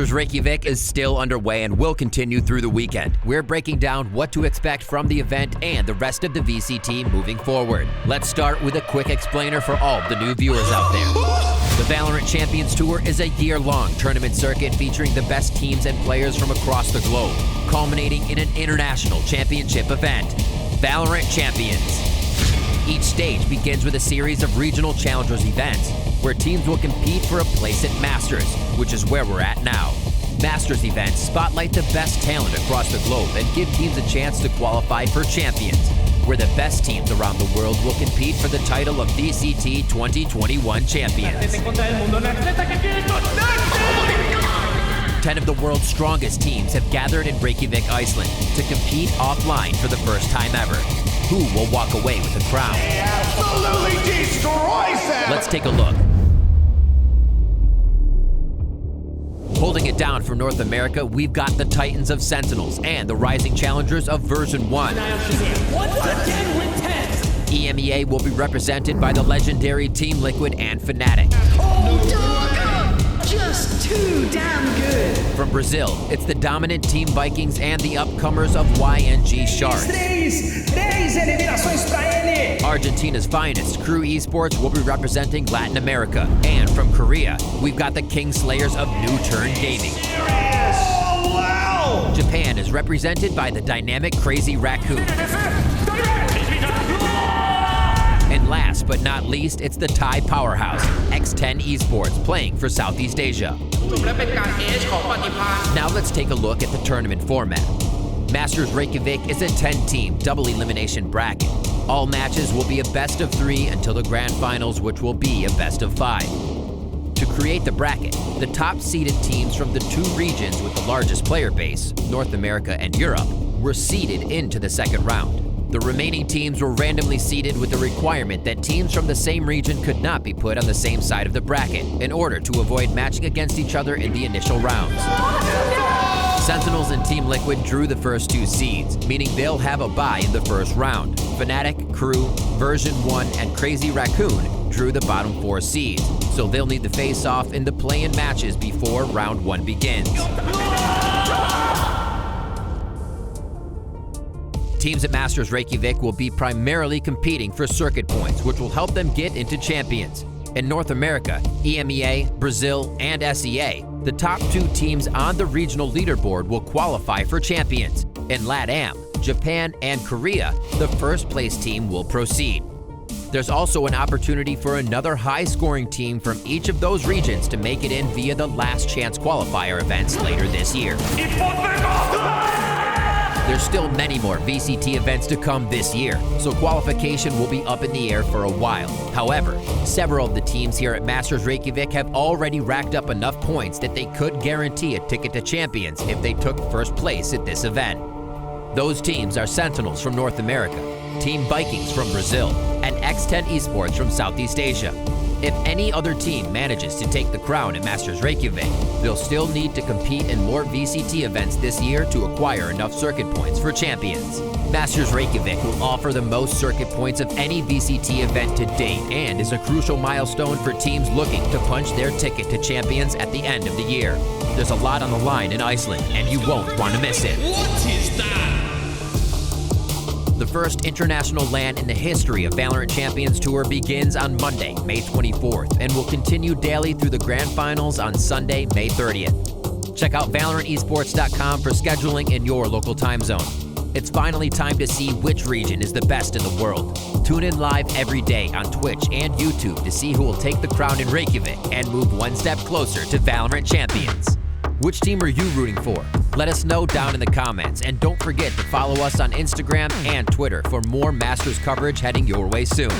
Masters Reykjavik is still underway and will continue through the weekend. We're breaking down what to expect from the event and the rest of the VCT moving forward. Let's start with a quick explainer for all the new viewers out there. The VALORANT Champions Tour is a year-long tournament circuit featuring the best teams and players from across the globe, culminating in an international championship event, VALORANT Champions. Each stage begins with a series of regional challengers events, where teams will compete for a place at Masters, which is where we're at now. Masters events spotlight the best talent across the globe and give teams a chance to qualify for Champions, where the best teams around the world will compete for the title of VCT 2021 Champions. 10 of the world's strongest teams have gathered in Reykjavik, Iceland, to compete offline for the first time ever. Who will walk away with the crown? He absolutely destroys them! Let's take a look. Holding it down for North America, we've got the Titans of Sentinels and the rising challengers of version 1. Once again with 10. EMEA will be represented by the legendary Team Liquid and Fnatic. Oh, dog! Just too damn good. From Brazil, it's the dominant Team Vikings and the upcomers of YNG Sharks. 3 eliminações pra ele. Argentina's finest, Crew Esports, will be representing Latin America. And from Korea, we've got the Kingslayers of New Turn Gaming. Oh, wow! Japan is represented by the dynamic Crazy Raccoon. And last but not least, it's the Thai powerhouse, X10 Esports, playing for Southeast Asia. Now let's take a look at the tournament format. Masters Reykjavik is a 10-team double elimination bracket. All matches will be a best of 3 until the grand finals, which will be a best of 5. To create the bracket, the top-seeded teams from the 2 regions with the largest player base, North America and Europe, were seeded into the second round. The remaining teams were randomly seeded with the requirement that teams from the same region could not be put on the same side of the bracket in order to avoid matching against each other in the initial rounds. Sentinels and Team Liquid drew the first 2 seeds, meaning they'll have a bye in the first round. Fnatic, Crew, Version 1, and Crazy Raccoon drew the bottom 4 seeds, so they'll need to face off in the play-in matches before round 1 begins. Teams at Masters Reykjavik will be primarily competing for circuit points, which will help them get into Champions. In North America, EMEA, Brazil, and SEA, the top 2 teams on the regional leaderboard will qualify for Champions. In LATAM, Japan, and Korea, the first place team will proceed. There's also an opportunity for another high-scoring team from each of those regions to make it in via the last chance qualifier events later this year. There's still many more VCT events to come this year, so qualification will be up in the air for a while. However, several of the teams here at Masters Reykjavik have already racked up enough points that they could guarantee a ticket to Champions if they took first place at this event. Those teams are Sentinels from North America, Team Vikings from Brazil, and X10 Esports from Southeast Asia. If any other team manages to take the crown at Masters Reykjavik, they'll still need to compete in more VCT events this year to acquire enough circuit points for Champions. Masters Reykjavik will offer the most circuit points of any VCT event to date and is a crucial milestone for teams looking to punch their ticket to Champions at the end of the year. There's a lot on the line in Iceland, and you won't want to miss it. What is that? The first international LAN in the history of VALORANT Champions Tour begins on Monday, May 24th, and will continue daily through the grand finals on Sunday, May 30th. Check out ValorantEsports.com for scheduling in your local time zone. It's finally time to see which region is the best in the world. Tune in live every day on Twitch and YouTube to see who will take the crown in Reykjavik and move one step closer to VALORANT Champions. Which team are you rooting for? Let us know down in the comments, and don't forget to follow us on Instagram and Twitter for more Masters coverage heading your way soon.